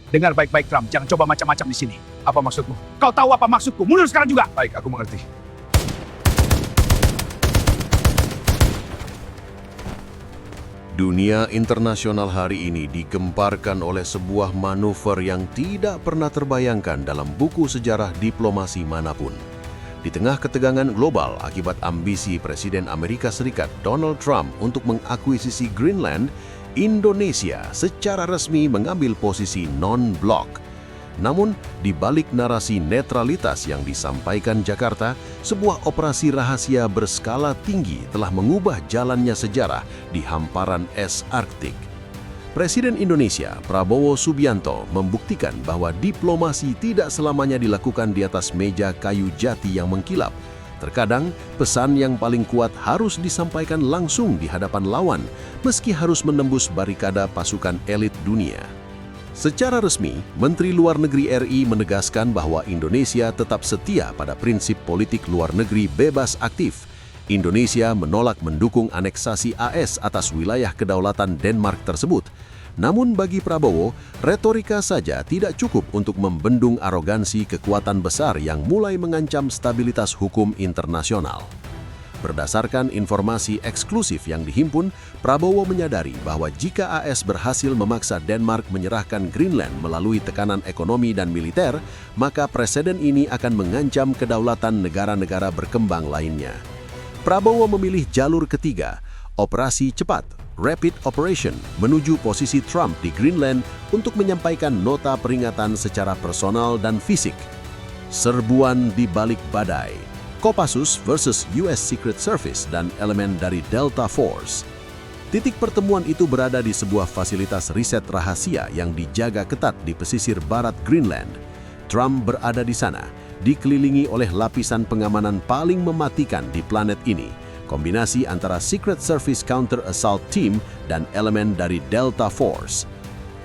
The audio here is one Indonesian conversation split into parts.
Dengar baik-baik, Trump. Jangan coba macam-macam di sini. Apa maksudmu? Kau tahu apa maksudku? Mundur sekarang juga. Baik, aku mengerti. Dunia internasional hari ini digemparkan oleh sebuah manuver yang tidak pernah terbayangkan dalam buku sejarah diplomasi manapun. Di tengah ketegangan global akibat ambisi Presiden Amerika Serikat Donald Trump untuk mengakuisisi Greenland, Indonesia secara resmi mengambil posisi non-blok. Namun, di balik narasi netralitas yang disampaikan Jakarta, sebuah operasi rahasia berskala tinggi telah mengubah jalannya sejarah di hamparan es Arktik. Presiden Indonesia, Prabowo Subianto, membuktikan bahwa diplomasi tidak selamanya dilakukan di atas meja kayu jati yang mengkilap. Terkadang, pesan yang paling kuat harus disampaikan langsung di hadapan lawan, meski harus menembus barikada pasukan elit dunia. Secara resmi, Menteri Luar Negeri RI menegaskan bahwa Indonesia tetap setia pada prinsip politik luar negeri bebas aktif. Indonesia menolak mendukung aneksasi AS atas wilayah kedaulatan Denmark tersebut. Namun bagi Prabowo, retorika saja tidak cukup untuk membendung arogansi kekuatan besar yang mulai mengancam stabilitas hukum internasional. Berdasarkan informasi eksklusif yang dihimpun, Prabowo menyadari bahwa jika AS berhasil memaksa Denmark menyerahkan Greenland melalui tekanan ekonomi dan militer, maka presiden ini akan mengancam kedaulatan negara-negara berkembang lainnya. Prabowo memilih jalur ketiga, operasi cepat, rapid operation, menuju posisi Trump di Greenland untuk menyampaikan nota peringatan secara personal dan fisik. Serbuan di balik badai. Kopassus versus US Secret Service dan elemen dari Delta Force. Titik pertemuan itu berada di sebuah fasilitas riset rahasia yang dijaga ketat di pesisir barat Greenland. Trump berada di sana, dikelilingi oleh lapisan pengamanan paling mematikan di planet ini, kombinasi antara Secret Service Counter Assault Team dan elemen dari Delta Force.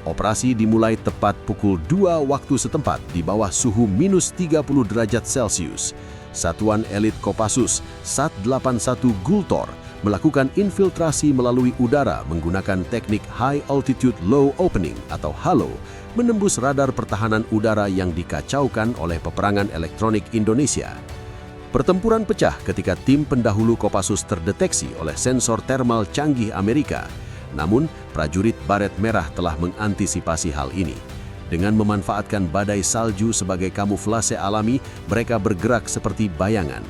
Operasi dimulai tepat pukul 2 waktu setempat di bawah suhu minus 30 derajat Celcius. Satuan elit Kopassus, SAT-81 Gultor, melakukan infiltrasi melalui udara menggunakan teknik High Altitude Low Opening atau HALO, menembus radar pertahanan udara yang dikacaukan oleh peperangan elektronik Indonesia. Pertempuran pecah ketika tim pendahulu Kopassus terdeteksi oleh sensor termal canggih Amerika. Namun, prajurit baret merah telah mengantisipasi hal ini. Dengan memanfaatkan badai salju sebagai kamuflase alami, mereka bergerak seperti bayangan.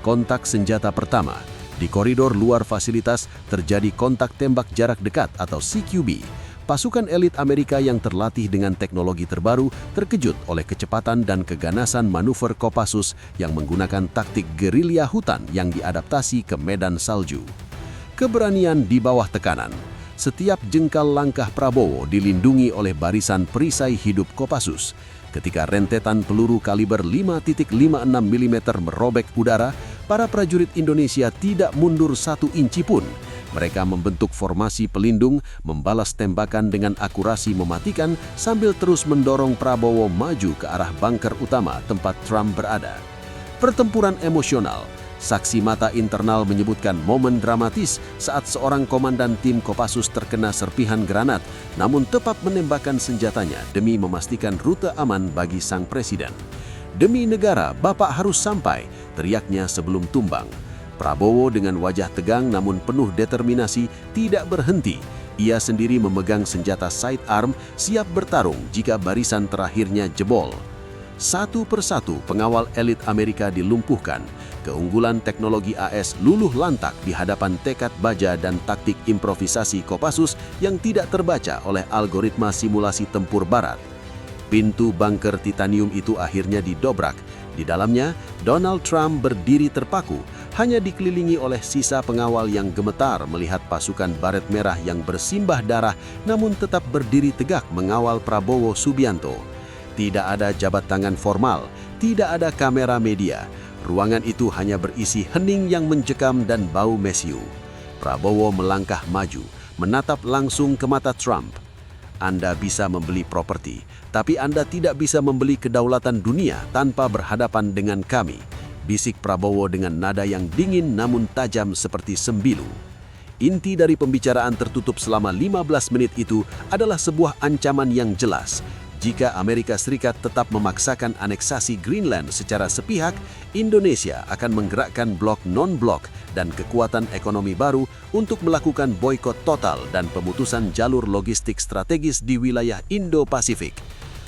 Kontak senjata pertama. Di koridor luar fasilitas terjadi kontak tembak jarak dekat atau CQB. Pasukan elit Amerika yang terlatih dengan teknologi terbaru terkejut oleh kecepatan dan keganasan manuver Kopassus yang menggunakan taktik gerilya hutan yang diadaptasi ke medan salju. Keberanian di bawah tekanan. Setiap jengkal langkah Prabowo dilindungi oleh barisan perisai hidup Kopassus. Ketika rentetan peluru kaliber 5.56 mm merobek udara, para prajurit Indonesia tidak mundur 1 inci pun. Mereka membentuk formasi pelindung, membalas tembakan dengan akurasi mematikan sambil terus mendorong Prabowo maju ke arah bunker utama tempat Trump berada. Pertempuran emosional. Saksi mata internal menyebutkan momen dramatis saat seorang komandan tim Kopassus terkena serpihan granat, namun tetap menembakkan senjatanya demi memastikan rute aman bagi sang presiden. "Demi negara, Bapak harus sampai," teriaknya sebelum tumbang. Prabowo dengan wajah tegang namun penuh determinasi tidak berhenti. Ia sendiri memegang senjata sidearm siap bertarung jika barisan terakhirnya jebol. Satu persatu pengawal elit Amerika dilumpuhkan. Keunggulan teknologi AS luluh lantak di hadapan tekad baja dan taktik improvisasi Kopassus yang tidak terbaca oleh algoritma simulasi tempur barat. Pintu bunker titanium itu akhirnya didobrak. Di dalamnya, Donald Trump berdiri terpaku, hanya dikelilingi oleh sisa pengawal yang gemetar melihat pasukan baret merah yang bersimbah darah namun tetap berdiri tegak mengawal Prabowo Subianto. Tidak ada jabat tangan formal, tidak ada kamera media. Ruangan itu hanya berisi hening yang mencekam dan bau mesiu. Prabowo melangkah maju, menatap langsung ke mata Trump. "Anda bisa membeli properti, tapi Anda tidak bisa membeli kedaulatan dunia tanpa berhadapan dengan kami," bisik Prabowo dengan nada yang dingin namun tajam seperti sembilu. Inti dari pembicaraan tertutup selama 15 menit itu adalah sebuah ancaman yang jelas. Jika Amerika Serikat tetap memaksakan aneksasi Greenland secara sepihak, Indonesia akan menggerakkan blok non-blok dan kekuatan ekonomi baru untuk melakukan boikot total dan pemutusan jalur logistik strategis di wilayah Indo-Pasifik.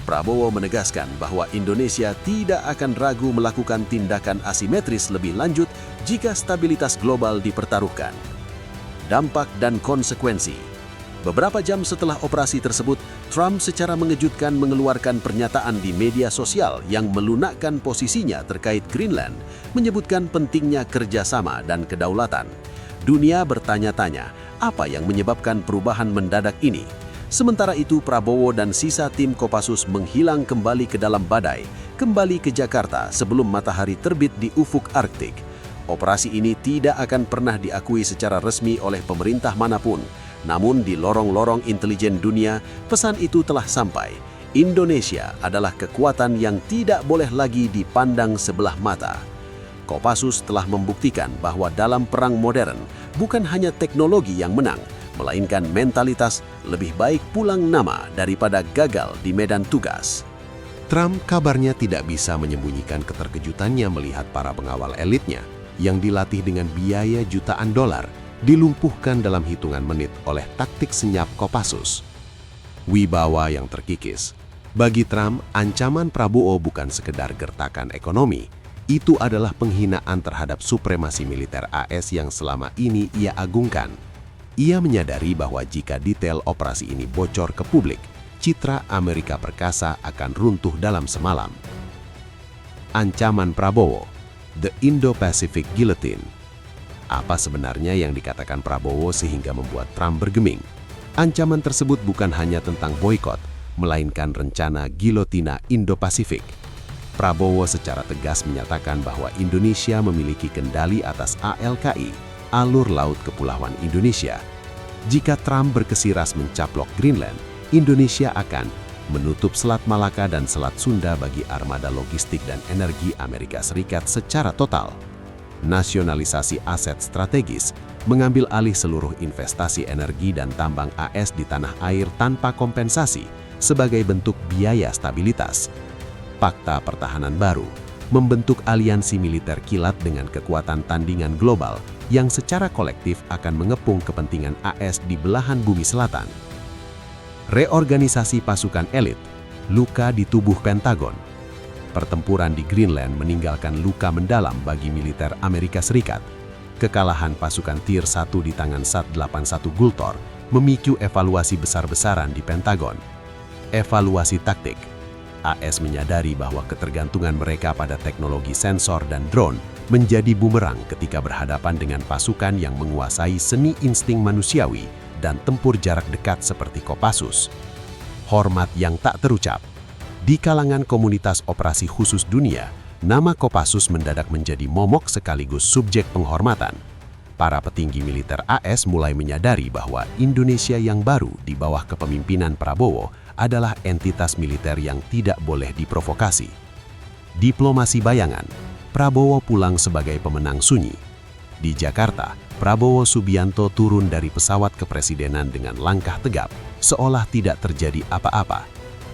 Prabowo menegaskan bahwa Indonesia tidak akan ragu melakukan tindakan asimetris lebih lanjut jika stabilitas global dipertaruhkan. Dampak dan konsekuensi. Beberapa jam setelah operasi tersebut, Trump secara mengejutkan mengeluarkan pernyataan di media sosial yang melunakkan posisinya terkait Greenland, menyebutkan pentingnya kerjasama dan kedaulatan. Dunia bertanya-tanya, apa yang menyebabkan perubahan mendadak ini? Sementara itu, Prabowo dan sisa tim Kopassus menghilang kembali ke dalam badai, kembali ke Jakarta sebelum matahari terbit di ufuk Arktik. Operasi ini tidak akan pernah diakui secara resmi oleh pemerintah manapun. Namun di lorong-lorong intelijen dunia, pesan itu telah sampai. Indonesia adalah kekuatan yang tidak boleh lagi dipandang sebelah mata. Kopassus telah membuktikan bahwa dalam perang modern, bukan hanya teknologi yang menang, melainkan mentalitas. Lebih baik pulang nama daripada gagal di medan tugas. Trump kabarnya tidak bisa menyembunyikan keterkejutannya melihat para pengawal elitnya yang dilatih dengan biaya jutaan dolar dilumpuhkan dalam hitungan menit oleh taktik senyap Kopassus. Wibawa yang terkikis. Bagi Trump, ancaman Prabowo bukan sekedar gertakan ekonomi, itu adalah penghinaan terhadap supremasi militer AS yang selama ini ia agungkan. Ia menyadari bahwa jika detail operasi ini bocor ke publik, citra Amerika perkasa akan runtuh dalam semalam. Ancaman Prabowo, The Indo-Pacific Guillotine. Apa sebenarnya yang dikatakan Prabowo sehingga membuat Trump bergeming? Ancaman tersebut bukan hanya tentang boikot, melainkan rencana gilotina Indo-Pasifik. Prabowo secara tegas menyatakan bahwa Indonesia memiliki kendali atas ALKI, alur laut kepulauan Indonesia. Jika Trump berkesiras mencaplok Greenland, Indonesia akan menutup Selat Malaka dan Selat Sunda bagi armada logistik dan energi Amerika Serikat secara total. Nasionalisasi aset strategis, mengambil alih seluruh investasi energi dan tambang AS di tanah air tanpa kompensasi sebagai bentuk biaya stabilitas. Fakta pertahanan baru, membentuk aliansi militer kilat dengan kekuatan tandingan global yang secara kolektif akan mengepung kepentingan AS di belahan bumi selatan. Reorganisasi pasukan elit, luka di tubuh Pentagon. Pertempuran di Greenland meninggalkan luka mendalam bagi militer Amerika Serikat. Kekalahan pasukan Tier 1 di tangan SAT-81 Gultor memicu evaluasi besar-besaran di Pentagon. Evaluasi taktik. AS menyadari bahwa ketergantungan mereka pada teknologi sensor dan drone menjadi bumerang ketika berhadapan dengan pasukan yang menguasai seni insting manusiawi dan tempur jarak dekat seperti Kopassus. Hormat yang tak terucap. Di kalangan komunitas operasi khusus dunia, nama Kopassus mendadak menjadi momok sekaligus subjek penghormatan. Para petinggi militer AS mulai menyadari bahwa Indonesia yang baru di bawah kepemimpinan Prabowo adalah entitas militer yang tidak boleh diprovokasi. Diplomasi bayangan, Prabowo pulang sebagai pemenang sunyi. Di Jakarta, Prabowo Subianto turun dari pesawat kepresidenan dengan langkah tegap, seolah tidak terjadi apa-apa.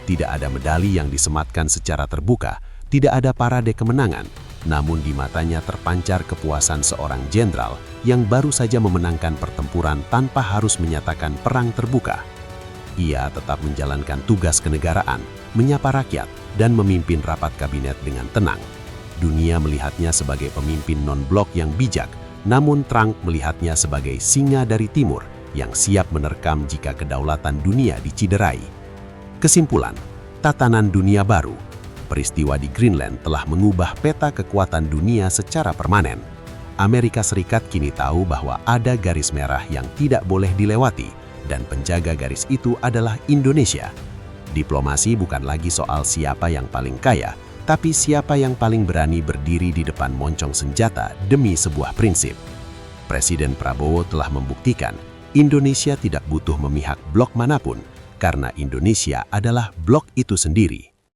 Tidak ada medali yang disematkan secara terbuka, tidak ada parade kemenangan, namun di matanya terpancar kepuasan seorang jenderal yang baru saja memenangkan pertempuran tanpa harus menyatakan perang terbuka. Ia tetap menjalankan tugas kenegaraan, menyapa rakyat, dan memimpin rapat kabinet dengan tenang. Dunia melihatnya sebagai pemimpin non-blok yang bijak, namun Trump melihatnya sebagai singa dari timur yang siap menerkam jika kedaulatan dunia diciderai. Kesimpulan, tatanan dunia baru. Peristiwa di Greenland telah mengubah peta kekuatan dunia secara permanen. Amerika Serikat kini tahu bahwa ada garis merah yang tidak boleh dilewati, dan penjaga garis itu adalah Indonesia. Diplomasi bukan lagi soal siapa yang paling kaya, tapi siapa yang paling berani berdiri di depan moncong senjata demi sebuah prinsip. Presiden Prabowo telah membuktikan Indonesia tidak butuh memihak blok manapun, karena Indonesia adalah blok itu sendiri.